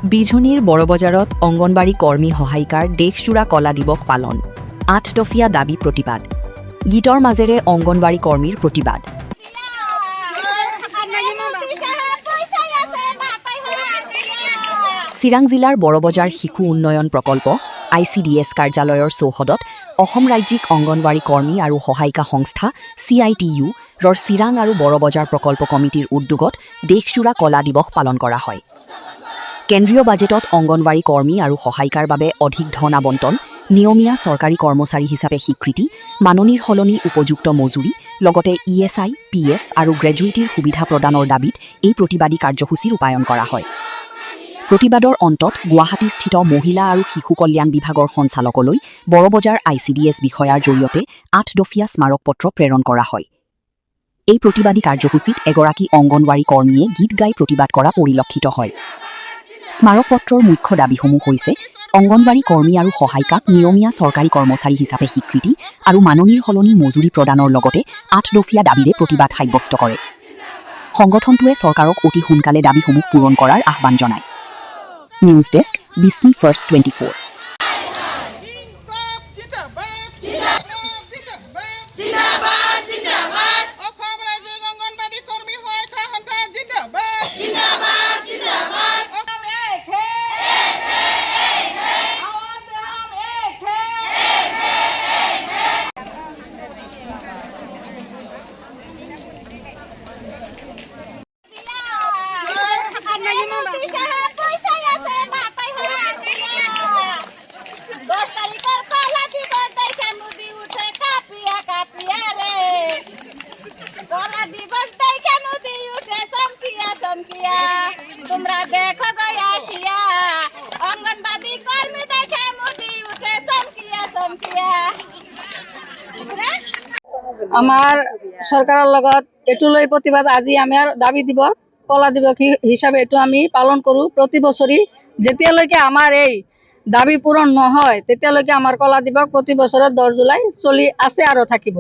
বিঝনিৰ বড়বজাৰত অংগনবাড়ী কৰ্মী সহায়িকাৰ দেশজোৰা কলা দিৱস পালন ৮ দফীয়া দাবী প্ৰতিবাদ গীতৰ মাজেৰে অংগনবাড়ী কৰ্মীৰ প্ৰতিবাদ চিৰাং জিলাৰ বড়বজাৰ শিশু উন্নয়ন প্ৰকল্প ICDS কাৰ্যালয়ৰ চৌহদত অসম ৰাজ্যিক অংগনবাড়ী কৰ্মী আৰু সহায়িকা সংস্থা CITU ৰ চিৰাং আৰু বড়বজাৰ প্ৰকল্প কমিটিৰ উদ্যোগত দেশজোৰা কলা দিৱস পালন কৰা হয় কেন্দ্ৰীয় বাজেটত অংগনবাড়ী কৰ্মী আৰু সহায়িকাৰ বাবে অধিক ধন আবণ্টন নিয়মীয়া চৰকাৰী কৰ্মচাৰী হিচাপে স্বীকৃতি মাননীৰ সলনি উপযুক্ত মজুৰি লগতে ESI PF আৰু গ্ৰেজুৱেটিৰ সুবিধা প্ৰদানৰ দাবীত এই প্ৰতিবাদী কাৰ্যসূচী ৰূপায়ণ কৰা হয় প্ৰতিবাদৰ অন্তত গুৱাহাটীস্থিত মহিলা আৰু শিশু কল্যাণ বিভাগৰ সঞ্চালকলৈ বড়বজাৰ ICDS বিষয়াৰ জৰিয়তে ৮ দফীয়া স্মাৰক পত্ৰ প্ৰেৰণ কৰা হয় এই প্ৰতিবাদী কাৰ্যসূচীত এগৰাকী অংগনবাড়ী কৰ্মীয়ে গীত গাই প্ৰতিবাদ কৰা পৰিলক্ষিত হয় স্মাৰক পত্ৰৰ মুখ্য দাবীসমূহ হৈছে অংগনবাড়ী কৰ্মী আৰু সহায়িকাক নিয়মীয়া চৰকাৰী কৰ্মচাৰী হিচাপে স্বীকৃতি আৰু মাননীৰ সলনি মজুৰি প্ৰদানৰ লগতে ৮ দফীয়া দাবীৰে প্ৰতিবাদ সাব্যস্ত কৰে সংগঠনটোৱে চৰকাৰক অতি সোনকালে দাবীসমূহ পূৰণ কৰাৰ আহ্বান জনায় নিউজ ডেস্ক বিস্মি ফাৰ্ষ্ট 24 তোমরা দেখো গয়াশিয়া অঙ্গনবাদী কর্মী দেখে মুদি উঠে চমকিয়া চমকিয়া আমাৰ চৰকাৰৰ লগত এটো লৈ প্ৰতিবাদ আজি আমাৰ দাবী দিৱস কলা দিৱস হিচাপে এটো আমি পালন কৰো প্ৰতি বছৰি যেতিয়ালৈকে আমাৰ এই দাবী পূৰণ নহয় তেতিয়ালৈকে আমাৰ কলা দিৱস প্ৰতি বছৰৰ 10 জুলাই চলি আছে আৰু থাকিব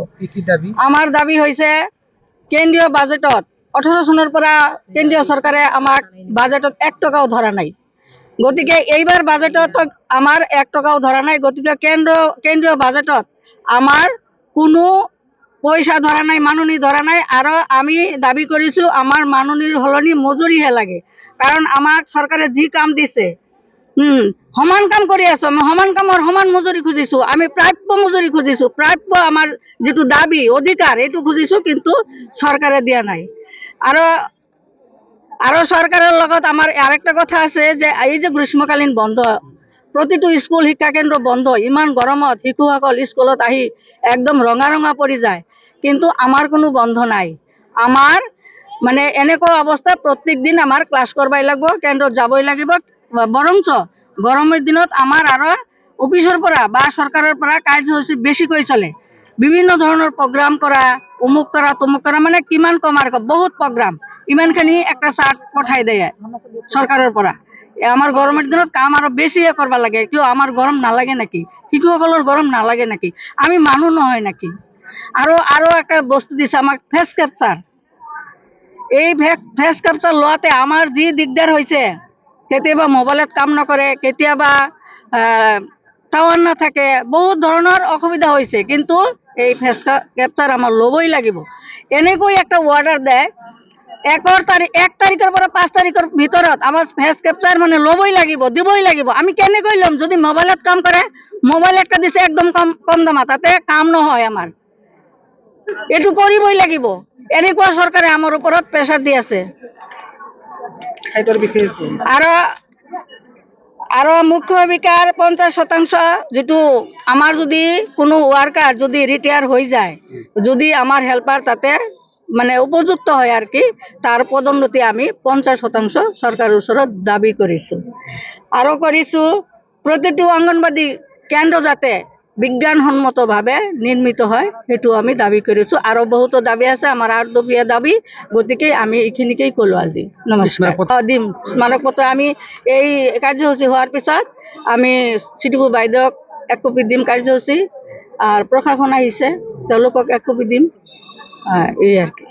আমাৰ দাবী হৈছে কেন্দ্ৰীয় বাজেটত 18 চনৰ পৰা কেন্দ্ৰীয় চৰকাৰে আমাক বাজেটত 1 টকাও ধৰা নাই গতিকে এইবাৰ বাজেটত আমাৰ 1 টকাও ধৰা নাই গতিকে কেন্দ্ৰীয় বাজেটত আমাৰ কোনো পইচা ধৰা নাই মাননি ধৰা নাই আৰু আমি দাবী কৰিছো আমাৰ মাননিৰ হলনি মজুৰিহে লাগে কাৰণ আমাক চৰকাৰে যি কাম দিছে সমান কাম কৰি আছো আমি সমান কামৰ সমান মজুৰি খুজিছো আমি প্ৰাপ্য মজুৰি খুজিছো প্ৰাপ্য আমাৰ যেটো দাবী অধিকাৰ এটো খুজিছো কিন্তু চৰকাৰে দিয়া নাই আৰু চৰকাৰৰ লগত আমাৰ আরেকটা কথা আছে যে এই যে গ্ৰীষ্মকালীন বন্ধ প্ৰতিটো স্কুল শিক্ষা কেন্দ্ৰ বন্ধ ইমান গৰমত শিশুসকল স্কুলত আহি একদম ৰঙা পৰি যায় কিন্তু আমাৰ কোনো বন্ধ নাই আমাৰ মানে এনেকুৱা অৱস্থা প্ৰত্যেক দিন আমাৰ ক্লাছ কৰবাই লাগিব কেন্দ্ৰত যাবই লাগিব বৰংচ গৰমৰ দিনত আমাৰ আৰু অফিচৰ পৰা বা চৰকাৰৰ পৰা কাৰ্যসূচী বেছিকৈ চলে বিভিন্ন ধৰণৰ প্ৰগ্ৰাম কৰা উমুক কৰা তুমুক কৰা মানে কিমান কম আৰু বহুত প্ৰগ্ৰাম ইমানখিনি একটা চাৰ্ট পঠাই দিয়ে চৰকাৰৰ পৰা আমাৰ গৰমৰ দিনত কাম আৰু বেছিয়ে কৰিব লাগে কিয় আমাৰ গৰম নালাগে নেকি শিশুসকলৰ গৰম নালাগে নেকি আমি মানুহ নহয় নেকি আৰু একটা বস্তু দিছে আমাক ফেস ক্যাপচাৰ এই ফেস ক্যাপচাৰ লোৱাতে আমাৰ যি দিগদাৰ হৈছে কেতিয়াবা মোবাইলত কাম নকৰে কেতিয়াবা টাৱাৰ নাথাকে বহুত ধৰণৰ অসুবিধা হৈছে কিন্তু এই ফেস ক্যাপচাৰ আমাৰ লবই লাগিব এনেকৈ একটা অৰ্ডাৰ দেয় 1 তাৰিখৰ পৰা 5 তাৰিখৰ ভিতৰত আমাৰ ফেস ক্যাপচাৰ মানে লবই লাগিব দিবই লাগিব আমি কেনেকৈ লম যদি মোবাইলত কাম কৰে মোবাইল একটা দিছে একদম কম দাম তাতে কাম নহয় আমাৰ এটো কৰিবই লাগিব এনেকুৱা চৰকাৰে আমাৰ ওপৰত প্ৰেছাৰ দি আছে আৰু মুখ্য বিকাৰ 50% যেটো আমাৰ যদি কোনো ওয়ার্কার যদি রিটায়ার হৈ যায় যদি আমাৰ হেল্পার তাতে মানে উপযুক্ত হয় আর কি তার পদোন্নতি আমি 50% সরকারের ওচৰত দাবী কৰিছো আৰু কৰিছো প্ৰতিটো অঙ্গনবাদী কেন্দ্ৰ যাতে বিজ্ঞানসন্মতভাৱে নিৰ্মিত হয় হেতু আমি দাবী কৰিছো আৰু বহুত দাবী আছে আমাৰ 8 দফীয়া দাবী গতিকে আমি এইখিনিকেই কলো আজি নমস্কাৰ দিম স্মাৰক পত্ৰ আমি এই কাৰ্যসূচী হোৱাৰ পিছত আমি চিটিবু বাইদেউক এক কপি দিম কাৰ্যসূচী আর প্রশাসন আহিছে তেওঁলোকক এক কপি দিম এই আর কি